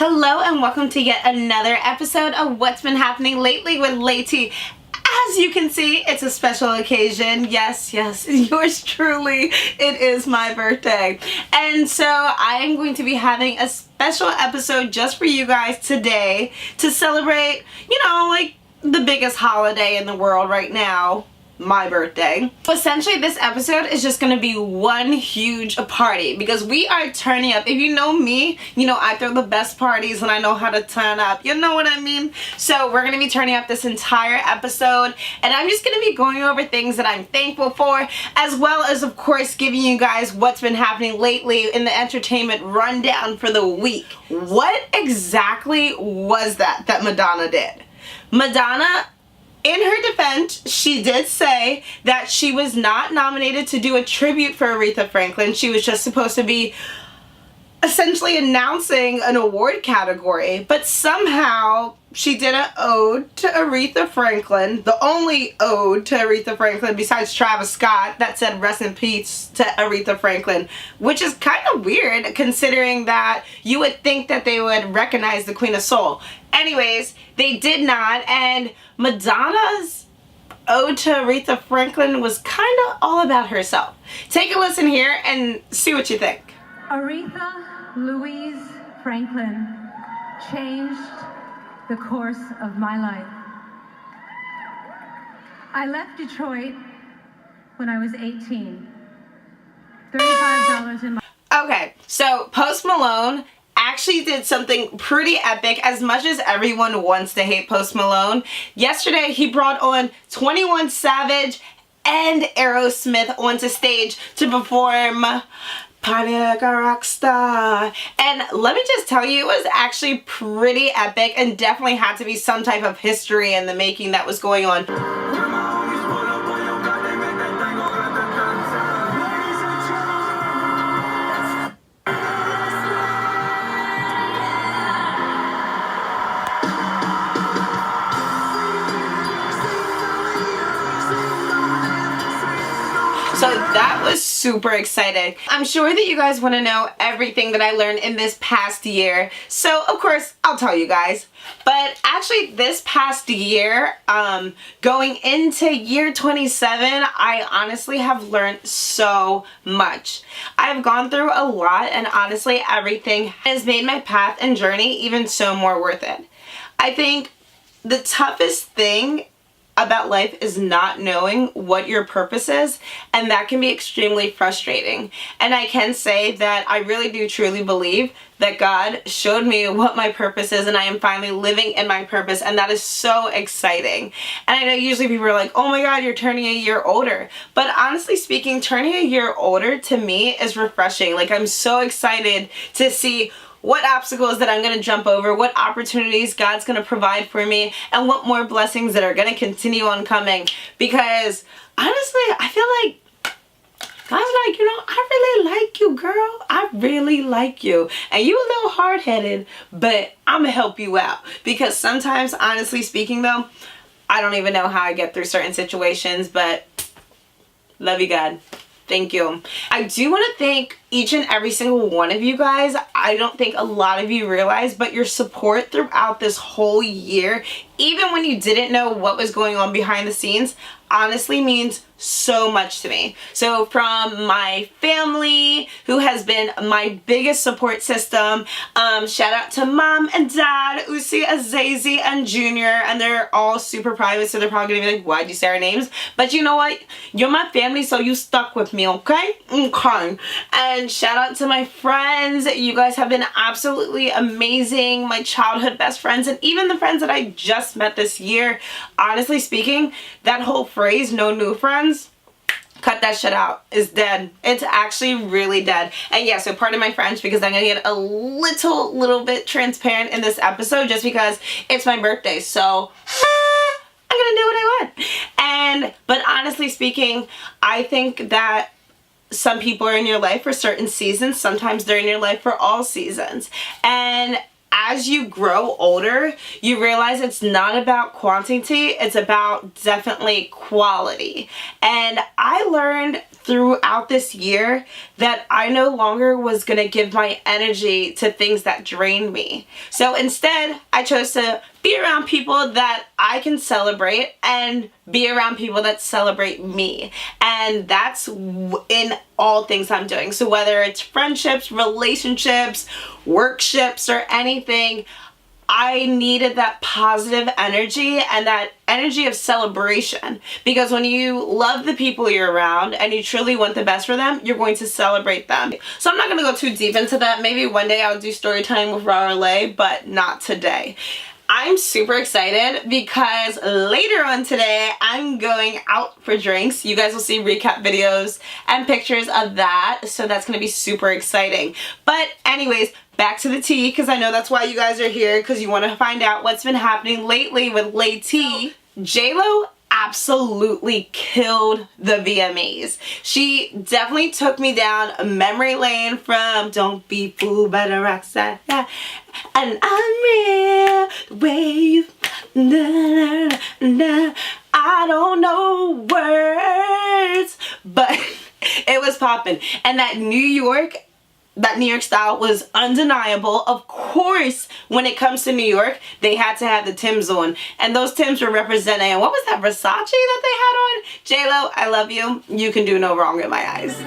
Hello and welcome to yet another episode of What's Been Happening Lately with Lady. As you can see, it's a special occasion. Yes, yours truly. It is my birthday. And so I am going to be having a special episode just for you guys today to celebrate, like the biggest holiday in the world right now. My birthday. Essentially, this episode is just gonna be one huge party because we are turning up. If you know me, I throw the best parties and I know how to turn up. You know what I mean? So we're gonna be turning up this entire episode, and I'm just gonna be going over things that I'm thankful for, as well as, of course, giving you guys what's been happening lately in the entertainment rundown for the week. What exactly was that Madonna did? Madonna, in her defense, she did say that she was not nominated to do a tribute for Aretha Franklin. She was just supposed to be essentially announcing an award category, but somehow she did an ode to Aretha Franklin, the only ode to Aretha Franklin besides Travis Scott that said rest in peace to Aretha Franklin, which is kind of weird considering that you would think that they would recognize the Queen of Soul. Anyways, they did not, and Madonna's ode to Aretha Franklin was kind of all about herself. Take a listen here and see what you think. Aretha Louise Franklin changed the course of my life. I left Detroit when I was 18. $35 in my... Okay, so Post Malone actually did something pretty epic. As much as everyone wants to hate Post Malone, yesterday he brought on 21 Savage and Aerosmith onto stage to perform Party Like a Rock Star. And let me just tell you, it was actually pretty epic and definitely had to be some type of history in the making that was going on. So that was super exciting. I'm sure that you guys want to know everything that I learned in this past year. So of course, I'll tell you guys. But actually this past year, going into year 27, I honestly have learned so much. I've gone through a lot, and honestly everything has made my path and journey even so more worth it. I think the toughest thing about life is not knowing what your purpose is, and that can be extremely frustrating. And I can say that I really do truly believe that God showed me what my purpose is, and I am finally living in my purpose, and that is so exciting. And I know usually people are like, oh my God, you're turning a year older. But honestly speaking, turning a year older to me is refreshing. Like, I'm so excited to see what obstacles that I'm going to jump over, what opportunities God's going to provide for me, and what more blessings that are going to continue on coming. Because honestly, I feel like God's like, I really like you, girl. I really like you. And you a little hard-headed, but I'm going to help you out. Because sometimes, honestly speaking though, I don't even know how I get through certain situations, but love you, God. Thank you. I do want to thank each and every single one of you guys. I don't think a lot of you realize, but your support throughout this whole year, even when you didn't know what was going on behind the scenes, honestly means so much to me. So from my family, who has been my biggest support system, shout out to Mom and Dad, Usi, Azazi, and Junior, and they're all super private, so they're probably gonna be like, why'd you say our names? But you know what? You're my family, so you stuck with me, okay? Okay. And shout out to my friends. You guys have been absolutely amazing. My childhood best friends, and even the friends that I just met this year. Honestly speaking, that whole phrase, no new friends, cut that shit out. It's dead. It's actually really dead. And yeah, so pardon my French because I'm gonna get a little bit transparent in this episode just because it's my birthday. So I'm gonna do what I want. But honestly speaking, I think that some people are in your life for certain seasons. Sometimes they're in your life for all seasons. And as you grow older, you realize it's not about quantity, it's about definitely quality. And I learned throughout this year that I no longer was going to give my energy to things that drain me. So instead, I chose to be around people that I can celebrate and be around people that celebrate me. And that's in all things I'm doing. So whether it's friendships, relationships, workships, or anything, I needed that positive energy and that energy of celebration, because when you love the people you're around and you truly want the best for them, you're going to celebrate them. So I'm not going to go too deep into that. Maybe one day I'll do story time with Raro Lae, but not today. I'm super excited because later on today I'm going out for drinks. You guys will see recap videos and pictures of that, so that's going to be super exciting. But anyways, back to the tea, because I know that's why you guys are here, because you want to find out what's been happening lately with Lae T. J-Lo absolutely killed the VMAs. She definitely took me down a memory lane from Don't Be Fooled by the Rockstar. Yeah. And I'm real the way you I don't know words, but it was popping. And that New York style was undeniable. Of course, when it comes to New York, they had to have the Timbs on. And those Timbs were representing, what was that, Versace that they had on? J-Lo, I love you. You can do no wrong in my eyes.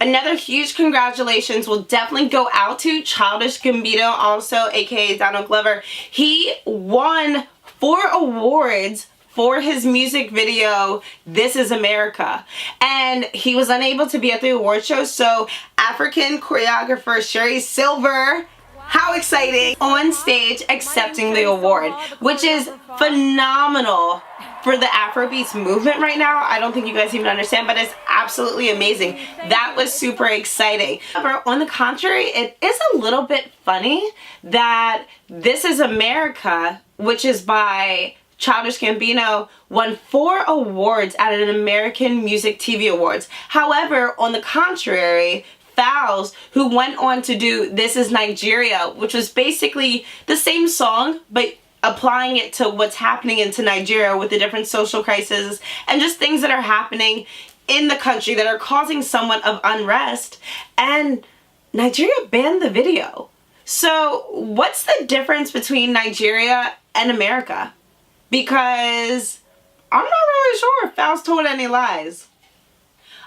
Another huge congratulations will definitely go out to Childish Gambino, also aka Donald Glover. He won 4 awards for his music video, This Is America. And he was unable to be at the award show, so African choreographer Sherry Silver, how exciting, on stage accepting the award, which is phenomenal for the Afrobeats movement right now. I don't think you guys even understand, but it's absolutely amazing. That was super exciting. However, on the contrary, it is a little bit funny that This Is America, which is by Childish Gambino, won 4 awards at an American Music TV Awards. However, on the contrary, Fowles, who went on to do This Is Nigeria, which was basically the same song, but applying it to what's happening into Nigeria with the different social crises and just things that are happening in the country that are causing somewhat of unrest, and Nigeria banned the video. So what's the difference between Nigeria and America? Because I'm not really sure if Fowles told any lies.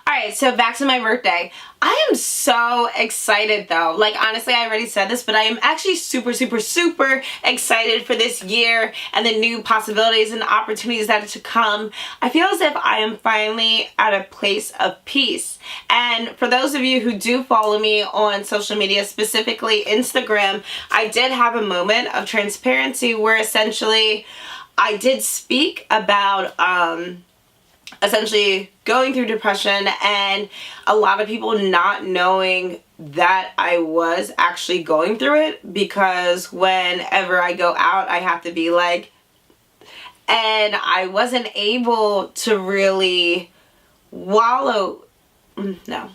Alright, so back to my birthday. I am so excited though. Like, honestly, I already said this, but I am actually super, super, super excited for this year and the new possibilities and opportunities that are to come. I feel as if I am finally at a place of peace. And for those of you who do follow me on social media, specifically Instagram, I did have a moment of transparency where essentially I did speak about essentially going through depression and a lot of people not knowing that I was actually going through it, because whenever I go out I have to be like, and I wasn't able to really wallow, no.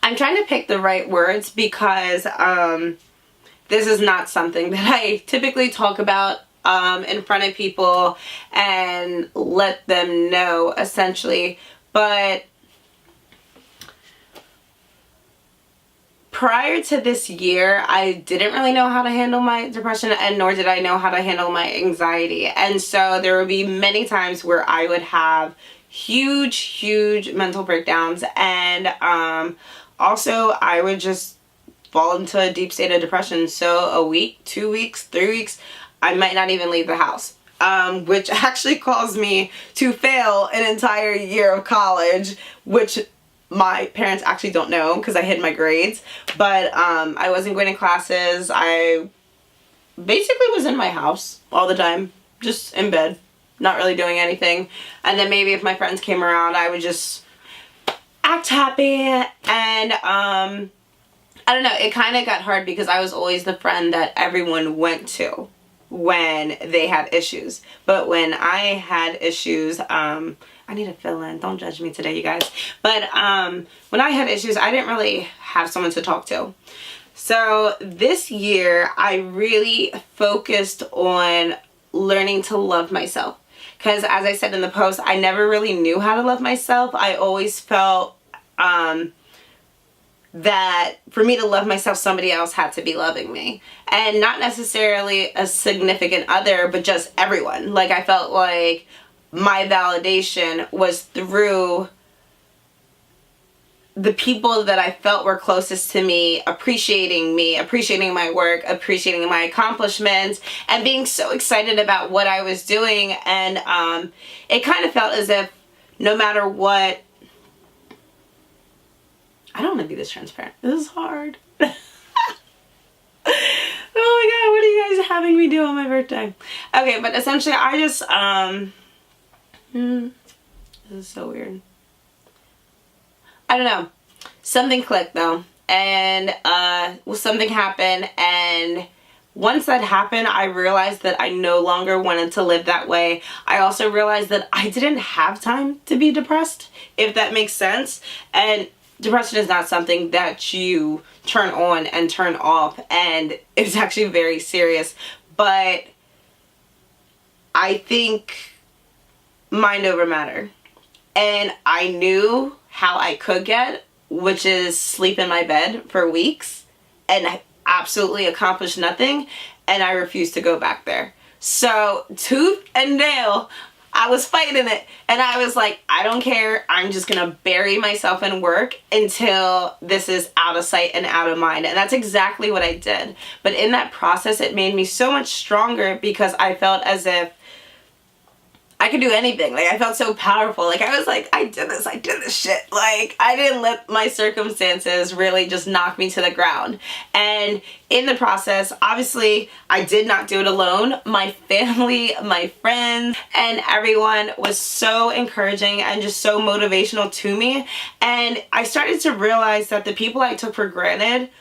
I'm trying to pick the right words because this is not something that I typically talk about in front of people and let them know, essentially. But prior to this year, I didn't really know how to handle my depression, and nor did I know how to handle my anxiety. And so there would be many times where I would have huge mental breakdowns, and also I would just fall into a deep state of depression. So a week, 2 weeks, 3 weeks, I might not even leave the house, which actually caused me to fail an entire year of college, which my parents actually don't know because I hid my grades. But I wasn't going to classes. I basically was in my house all the time, just in bed, not really doing anything. And then maybe if my friends came around, I would just act happy, and I don't know, it kind of got hard because I was always the friend that everyone went to when they had issues. But when I had issues, I need to fill in, don't judge me today, you guys. But when I had issues, I didn't really have someone to talk to. So this year, I really focused on learning to love myself. Because as I said in the post, I never really knew how to love myself. I always felt that for me to love myself, somebody else had to be loving me. And not necessarily a significant other, but just everyone. Like, I felt like my validation was through the people that I felt were closest to me, appreciating my work, appreciating my accomplishments, and being so excited about what I was doing. And it kind of felt as if no matter what, I don't want to be this transparent. This is hard. Oh my god, what are you guys having me do on my birthday? Okay, but essentially I just, this is so weird. I don't know. Something clicked though. And something happened, and once that happened, I realized that I no longer wanted to live that way. I also realized that I didn't have time to be depressed, if that makes sense. And depression is not something that you turn on and turn off, and it's actually very serious. But I think mind over matter. And I knew how I could get, which is sleep in my bed for weeks and absolutely accomplish nothing, and I refused to go back there. So tooth and nail, I was fighting it, and I was like, I don't care, I'm just gonna bury myself in work until this is out of sight and out of mind. And that's exactly what I did. But in that process, it made me so much stronger because I felt as if I could do anything. Like, I felt so powerful. Like, I was like, I did this shit. Like, I didn't let my circumstances really just knock me to the ground. And in the process, obviously, I did not do it alone. My family, my friends, and everyone was so encouraging and just so motivational to me. And I started to realize that the people I took for granted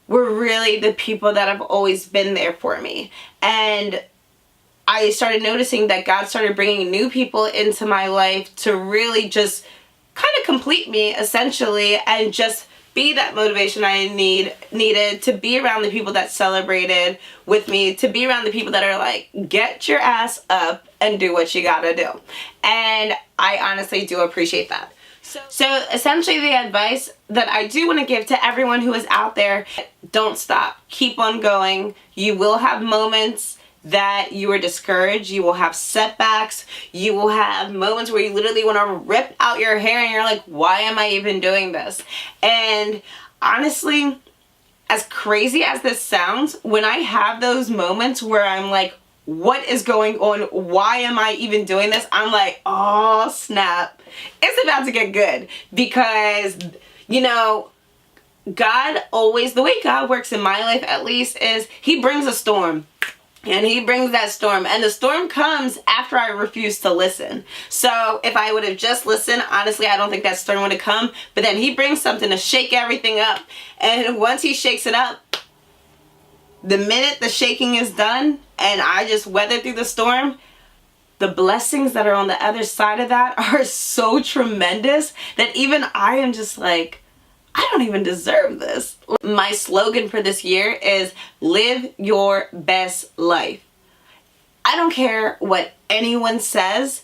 were really the people that have always been there for me. And I started noticing that God started bringing new people into my life to really just kind of complete me, essentially, and just be that motivation I needed to be around the people that celebrated with me, to be around the people that are like, get your ass up and do what you gotta do. And I honestly do appreciate that. So essentially the advice that I do want to give to everyone who is out there, don't stop. Keep on going. You will have moments that you are discouraged, you will have setbacks, you will have moments where you literally want to rip out your hair and you're like, why am I even doing this? And honestly, as crazy as this sounds, when I have those moments where I'm like, what is going on? Why am I even doing this? I'm like, oh snap, it's about to get good. Because, you know, God always, the way God works in my life at least, is he brings a storm. And he brings that storm, and the storm comes after I refuse to listen. So if I would have just listened, honestly, I don't think that storm would have come. But then he brings something to shake everything up. And once he shakes it up, the minute the shaking is done and I just weather through the storm, the blessings that are on the other side of that are so tremendous that even I am just like, I don't even deserve this. My slogan for this year is live your best life. I don't care what anyone says.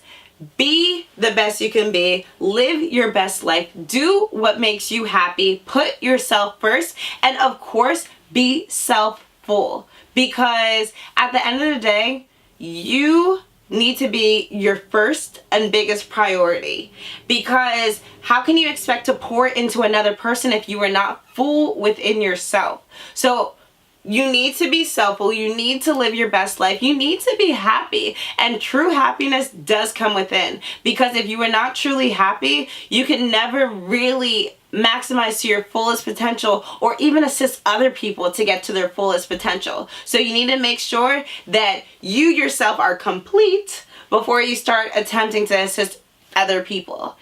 Be the best you can be. Live your best life. Do what makes you happy. Put yourself first. And of course, be self-full. Because at the end of the day, you need to be your first and biggest priority. Because how can you expect to pour into another person if you are not full within yourself? So you need to be self-full. You need to live your best life. You need to be happy. And true happiness does come within. Because if you are not truly happy, you can never really maximize to your fullest potential or even assist other people to get to their fullest potential. So you need to make sure that you yourself are complete before you start attempting to assist other people.